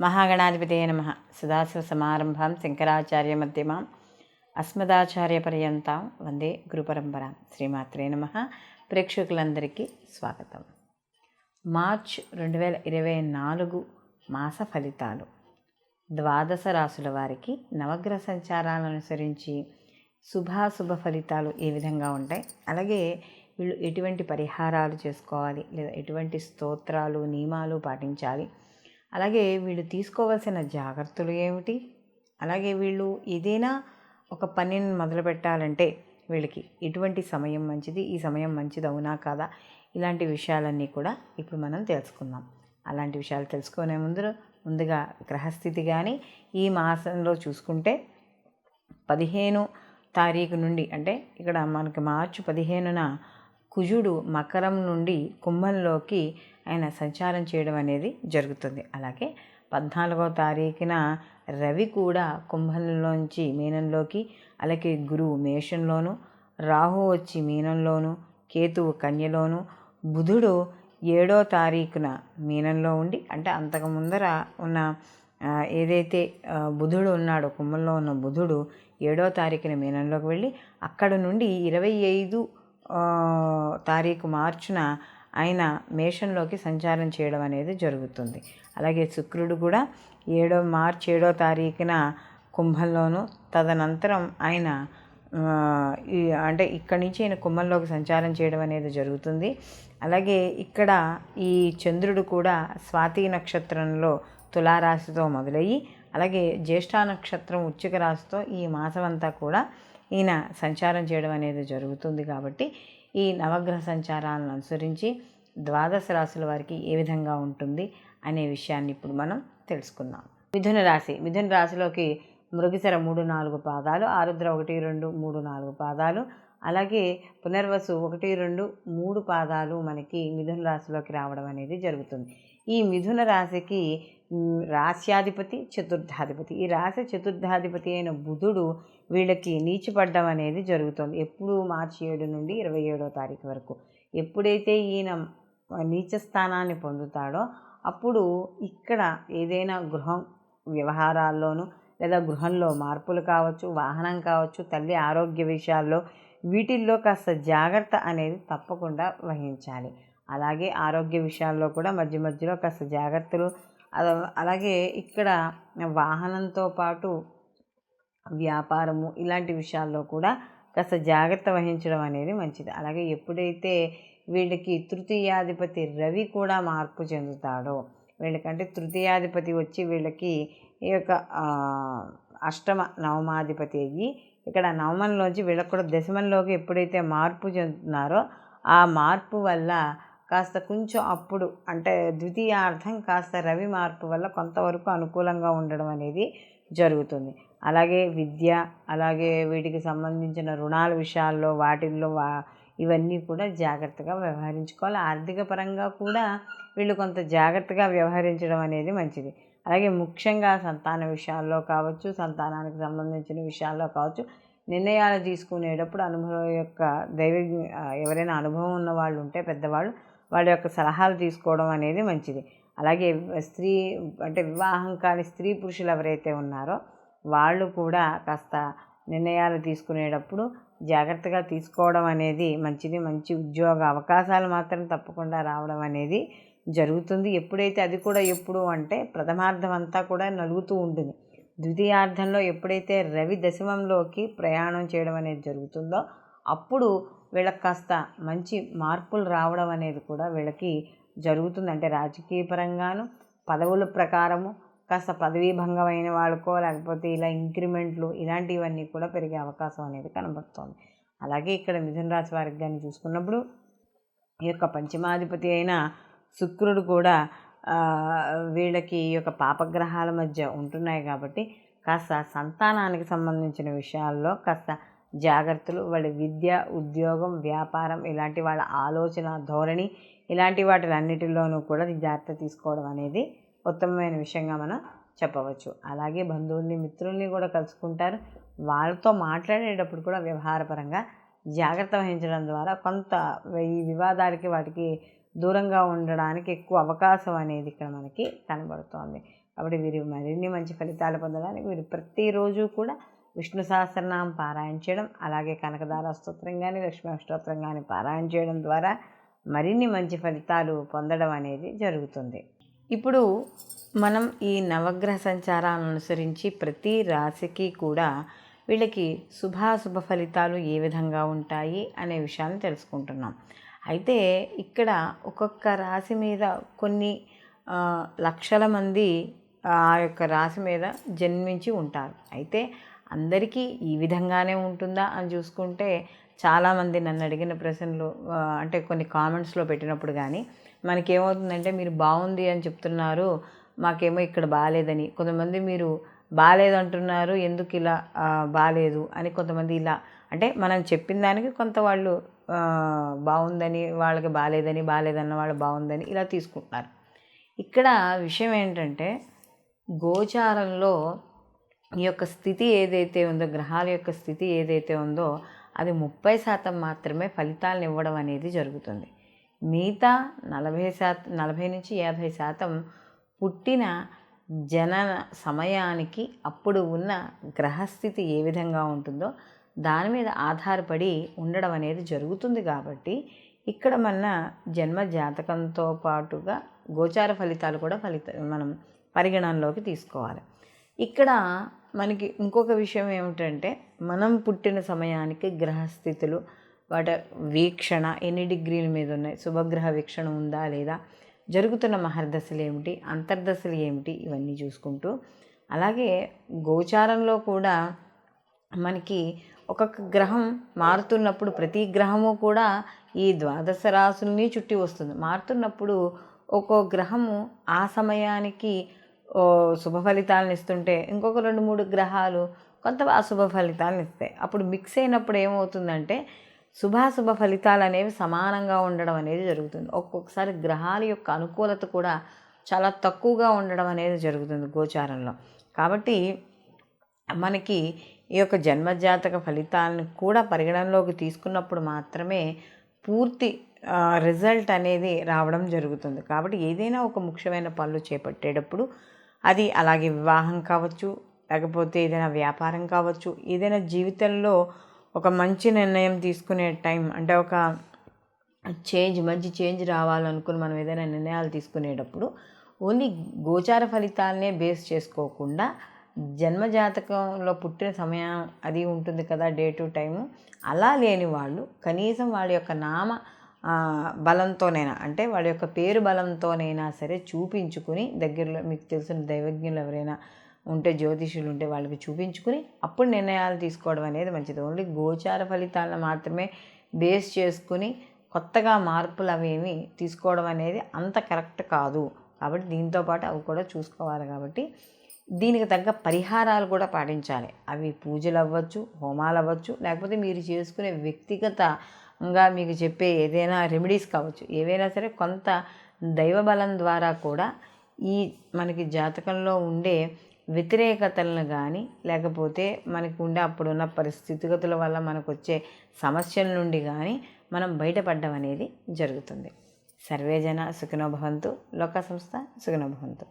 మహాగణాధిపతయే నమః. సదాశివసమారంభాం శంకరాచార్య మధ్యమాం అస్మదాచార్యపర్యంతాం వందే గురుపరంపరాం. శ్రీమాత్రే నమః. ప్రేక్షకులందరికీ స్వాగతం. మార్చ్ 2024 మాస ఫలితాలు. ద్వాదశ రాశుల వారికి నవగ్రహ సంచారాలను అనుసరించి శుభాశుభ ఫలితాలు ఏ విధంగా ఉంటాయి, అలాగే వీళ్ళు ఎటువంటి పరిహారాలు చేసుకోవాలి, లేదా ఎటువంటి స్తోత్రాలు నియమాలు పాటించాలి, అలాగే వీళ్ళు తీసుకోవాల్సిన జాగ్రత్తలు ఏమిటి, అలాగే వీళ్ళు ఏదైనా ఒక పనిని మొదలు పెట్టాలంటే వీళ్ళకి ఎటువంటి సమయం మంచిది, ఈ సమయం మంచిది అవునా కాదా, ఇలాంటి విషయాలన్నీ కూడా ఇప్పుడు మనం తెలుసుకుందాం. అలాంటి విషయాలు తెలుసుకునే ముందుగా గ్రహస్థితి కానీ ఈ మాసంలో చూసుకుంటే 15 తారీఖు నుండి, అంటే ఇక్కడ మనకి మార్చి 15న కుజుడు మకరం నుండి కుంభంలోకి ఆయన సంచారం చేయడం అనేది జరుగుతుంది. అలాగే 14వ తారీఖున రవి కూడా కుంభంలోంచి మీనంలోకి, అలాగే గురువు మేషంలోను, రాహు వచ్చి మీనంలోను, కేతువు కన్యలోను, బుధుడు 7వ తారీఖున మీనంలో ఉండి, అంటే అంతకు ముందర ఉన్న ఏదైతే బుధుడు ఉన్నాడో కుంభంలో ఉన్న బుధుడు 7వ తారీఖున మీనంలోకి వెళ్ళి అక్కడ నుండి 25 తారీఖు మార్చున ఆయన మేషంలోకి సంచారం చేయడం అనేది జరుగుతుంది. అలాగే శుక్రుడు కూడా మార్చి 7వ తారీఖున కుంభంలోను, తదనంతరం ఆయన అంటే ఇక్కడి నుంచి ఆయన కుంభంలోకి సంచారం చేయడం అనేది జరుగుతుంది. అలాగే ఇక్కడ ఈ చంద్రుడు కూడా స్వాతి నక్షత్రంలో తులారాశితో మొదలయ్యి, అలాగే జ్యేష్ఠ నక్షత్రం వృశ్చిక రాశితో ఈ మాసం అంతా కూడా ఈయన సంచారం చేయడం అనేది జరుగుతుంది. కాబట్టి ఈ నవగ్రహ సంచారాలను అనుసరించి ద్వాదశ రాశుల వారికి ఏ విధంగా ఉంటుంది అనే విషయాన్ని ఇప్పుడు మనం తెలుసుకుందాం. మిథున రాశిలోకి మృగశిర 3-4 పాదాలు, ఆరుద్ర 1-2-3-4 పాదాలు, అలాగే పునర్వసు 1-2-3 పాదాలు మనకి మిథున రాశిలోకి రావడం అనేది జరుగుతుంది. ఈ మిథున రాశికి రాశ్యాధిపతి చతుర్థాధిపతి, ఈ రాశి చతుర్థాధిపతి అయిన బుధుడు వీళ్ళకి నీచిపడ్డం అనేది జరుగుతుంది. ఎప్పుడు మార్చి 7 నుండి 27వ తారీఖు వరకు. ఎప్పుడైతే ఈయన నీచ స్థానాన్ని పొందుతాడో అప్పుడు ఇక్కడ ఏదైనా గృహం వ్యవహారాల్లోనూ, లేదా గృహంలో మార్పులు కావచ్చు, వాహనం కావచ్చు, తల్లి ఆరోగ్య విషయాల్లో వీటిల్లో కాస్త జాగ్రత్త అనేది తప్పకుండా వహించాలి. అలాగే ఆరోగ్య విషయాల్లో కూడా మధ్య మధ్యలో కాస్త జాగ్రత్తలు. అలాగే ఇక్కడ వాహనంతో పాటు వ్యాపారము ఇలాంటి విషయాల్లో కూడా కాస్త జాగ్రత్త వహించడం అనేది మంచిది. అలాగే ఎప్పుడైతే వీళ్ళకి తృతీయాధిపతి రవి కూడా మార్పు చెందుతాడో, వీళ్ళకంటే తృతీయాధిపతి వచ్చి వీళ్ళకి ఈ యొక్క అష్టమ నవమాధిపతి అయ్యి ఇక్కడ నవమంలోంచి వీళ్ళకి కూడా దశమంలోకి ఎప్పుడైతే మార్పు చెందుతున్నారో ఆ మార్పు వల్ల కాస్త కొంచెం అప్పుడు అంటే ద్వితీయార్థం కాస్త రవి మార్పు వల్ల కొంతవరకు అనుకూలంగా ఉండడం అనేది జరుగుతుంది. అలాగే విద్య, అలాగే వీటికి సంబంధించిన రుణాల విషయాల్లో వాటిల్లో ఇవన్నీ కూడా జాగ్రత్తగా వ్యవహరించుకోవాలి. ఆర్థిక పరంగా కూడా వీళ్ళు కొంత జాగ్రత్తగా వ్యవహరించడం అనేది మంచిది. అలాగే ముఖ్యంగా సంతాన విషయాల్లో కావచ్చు, సంతానానికి సంబంధించిన విషయాల్లో కావచ్చు, నిర్ణయాలు తీసుకునేటప్పుడు అనుభవం యొక్క ఎవరైనా అనుభవం ఉన్న వాళ్ళు ఉంటే పెద్దవాళ్ళు, వాళ్ళ యొక్క సలహాలు తీసుకోవడం అనేది మంచిది. అలాగే స్త్రీ అంటే వివాహం కాని స్త్రీ పురుషులు ఎవరైతే ఉన్నారో వాళ్ళు కూడా కాస్త నిర్ణయాలు తీసుకునేటప్పుడు జాగ్రత్తగా తీసుకోవడం అనేది మంచిది. మంచి ఉద్యోగ అవకాశాలు మాత్రం తప్పకుండా రావడం అనేది జరుగుతుంది. ఎప్పుడైతే అది కూడా ఎప్పుడు అంటే ప్రథమార్థం అంతా కూడా నలుగుతూ ఉంటుంది. ద్వితీయార్థంలో ఎప్పుడైతే రవి దశమంలోకి ప్రయాణం చేయడం అనేది జరుగుతుందో అప్పుడు వీళ్ళకి కాస్త మంచి మార్పులు రావడం అనేది కూడా వీళ్ళకి జరుగుతుంది. అంటే రాజకీయ పరంగాను, పదవుల ప్రకారము కాస్త పదవీ భంగమైన వాళ్ళకో, లేకపోతే ఇలా ఇంక్రిమెంట్లు ఇలాంటివన్నీ కూడా పెరిగే అవకాశం అనేది కనబడుతోంది. అలాగే ఇక్కడ మిథున రాశి వారికి కానీ చూసుకున్నప్పుడు ఈ యొక్క పంచమాధిపతి అయిన శుక్రుడు కూడా వీళ్ళకి ఈ యొక్క పాపగ్రహాల మధ్య ఉంటున్నాయి. కాబట్టి కాస్త సంతానానికి సంబంధించిన విషయాల్లో కాస్త జాగ్రత్తలు, వాళ్ళ విద్య, ఉద్యోగం, వ్యాపారం ఇలాంటి వాళ్ళ ఆలోచన ధోరణి ఇలాంటి వాటిలన్నిటిలోనూ కూడా జాగ్రత్త తీసుకోవడం అనేది ఉత్తమమైన విషయంగా మనం చెప్పవచ్చు. అలాగే బంధువుల్ని, మిత్రుల్ని కూడా కలుసుకుంటారు. వాళ్ళతో మాట్లాడేటప్పుడు కూడా వ్యవహారపరంగా జాగ్రత్త వహించడం ద్వారా కొంత ఈ వివాదాలకి వాటికి దూరంగా ఉండడానికి ఎక్కువ అవకాశం అనేది ఇక్కడ మనకి కనబడుతోంది. కాబట్టి వీరు మరిన్ని మంచి ఫలితాలు పొందడానికి వీరు ప్రతిరోజు కూడా విష్ణు సహస్రనామం పారాయణ చేయడం, అలాగే కనకదార స్తోత్రం కానీ లక్ష్మీ అష్టోత్తరం కానీ పారాయణ చేయడం ద్వారా మరిన్ని మంచి ఫలితాలు పొందడం అనేది జరుగుతుంది. ఇప్పుడు మనం ఈ నవగ్రహ సంచారాలను అనుసరించి ప్రతి రాశికి కూడా వీళ్ళకి శుభాశుభ ఫలితాలు ఏ విధంగా ఉంటాయి అనే విషయాన్ని తెలుసుకుంటున్నాం. అయితే ఇక్కడ ఒక్కొక్క రాశి మీద కొన్ని లక్షల మంది ఆ యొక్క రాశి మీద జన్మించి ఉంటారు. అయితే అందరికీ ఈ విధంగానే ఉంటుందా అని చూసుకుంటే చాలామంది నన్ను అడిగిన ప్రశ్నలు అంటే కొన్ని కామెంట్స్లో పెట్టినప్పుడు కానీ మనకేమవుతుందంటే, మీరు బాగుంది అని చెప్తున్నారు, మాకేమో ఇక్కడ బాగాలేదని, కొంతమంది మీరు బాగాలేదంటున్నారు ఎందుకు ఇలా బాగాలేదు అని, కొంతమంది ఇలా అంటే మనం చెప్పిన దానికి కొంత వాళ్ళు బాగుందని వాళ్ళకి బాగాలేదని, బాగాలేదన్న వాళ్ళు బాగుందని ఇలా తీసుకుంటున్నారు. ఇక్కడ విషయం ఏంటంటే, గోచారంలో ఈ యొక్క స్థితి ఏదైతే ఉందో, గ్రహాల యొక్క స్థితి ఏదైతే ఉందో అది 30% మాత్రమే ఫలితాలను ఇవ్వడం అనేది జరుగుతుంది. మిగతా 40% నుంచి 50% పుట్టిన జనన సమయానికి అప్పుడు ఉన్న గ్రహస్థితి ఏ విధంగా ఉంటుందో దాని మీద ఆధారపడి ఉండడం అనేది జరుగుతుంది. కాబట్టి ఇక్కడ మన జన్మ జాతకంతో పాటుగా గోచార ఫలితాలు కూడా మనం పరిగణనలోకి తీసుకోవాలి. ఇక్కడ మనకి ఇంకొక విషయం ఏమిటంటే, మనం పుట్టిన సమయానికి గ్రహస్థితులు వాటి వీక్షణ ఎన్ని డిగ్రీల మీద ఉన్నాయి, శుభగ్రహ వీక్షణ ఉందా లేదా, జరుగుతున్న మహర్దశలు ఏమిటి, అంతర్దశలు ఏమిటి, ఇవన్నీ చూసుకుంటూ, అలాగే గోచారంలో కూడా మనకి ఒక్కొక్క గ్రహం మారుతున్నప్పుడు ప్రతి గ్రహము కూడా ఈ 12 రాశుల్ని చుట్టి వస్తుంది. మారుతున్నప్పుడు ఒక్కో గ్రహము ఆ సమయానికి శుభ ఫలితాలను ఇస్తుంటే ఇంకొక 2-3 గ్రహాలు కొంత అశుభ ఫలితాలను ఇస్తాయి. అప్పుడు మిక్స్ అయినప్పుడు ఏమవుతుందంటే శుభాశుభ ఫలితాలు అనేవి సమానంగా ఉండడం అనేది జరుగుతుంది. ఒక్కొక్కసారి గ్రహాల యొక్క అనుకూలత కూడా చాలా తక్కువగా ఉండడం అనేది జరుగుతుంది గోచారంలో. కాబట్టి మనకి ఈ యొక్క జన్మజాతక ఫలితాలను కూడా పరిగణనలోకి తీసుకున్నప్పుడు మాత్రమే పూర్తి రిజల్ట్ అనేది రావడం జరుగుతుంది. కాబట్టి ఏదైనా ఒక ముఖ్యమైన పనులు చేపట్టేటప్పుడు, అది అలాగే వివాహం కావచ్చు, లేకపోతే ఏదైనా వ్యాపారం కావచ్చు, ఏదైనా జీవితంలో ఒక మంచి నిర్ణయం తీసుకునే టైం అంటే ఒక మంచి చేంజ్ రావాలనుకుని మనం ఏదైనా నిర్ణయాలు తీసుకునేటప్పుడు ఓన్లీ గోచార ఫలితాలనే బేస్ చేసుకోకుండా జన్మజాతకంలో పుట్టిన సమయం అది ఉంటుంది కదా, డేటు టైము, అలా లేని వాళ్ళు కనీసం వాళ్ళ యొక్క నామ బలంతోనైనా అంటే వాళ్ళ యొక్క పేరు బలంతోనైనా సరే చూపించుకుని, దగ్గరలో మీకు తెలిసిన దైవజ్ఞులు ఎవరైనా ఉంటే, జ్యోతిషులు ఉంటే వాళ్ళకి చూపించుకుని అప్పుడు నిర్ణయాలు తీసుకోవడం అనేది మంచిది. ఓన్లీ గోచార ఫలితాలను మాత్రమే బేస్ చేసుకుని కొత్తగా మార్పులు అవేమి తీసుకోవడం అనేది అంత కరెక్ట్ కాదు. కాబట్టి దీంతోపాటు అవి కూడా చూసుకోవాలి. కాబట్టి దీనికి తగ్గ పరిహారాలు కూడా పాటించాలి. అవి పూజలు అవ్వచ్చు, హోమాలు అవ్వచ్చు, లేకపోతే మీరు చేసుకునే వ్యక్తిగతంగా మీకు చెప్పే ఏదైనా రెమెడీస్ కావచ్చు, ఏవైనా సరే కొంత దైవబలం ద్వారా కూడా ఈ మనకి జాతకంలో ఉండే వ్యతిరేకతలను కానీ, లేకపోతే మనకు ఉండే అప్పుడున్న పరిస్థితిగతుల వల్ల మనకు వచ్చే సమస్యల నుండి కానీ మనం బయటపడడం అనేది జరుగుతుంది. సర్వే జన సుఖినో భవంతు, లోక సంస్థ సుఖినో భవంతు.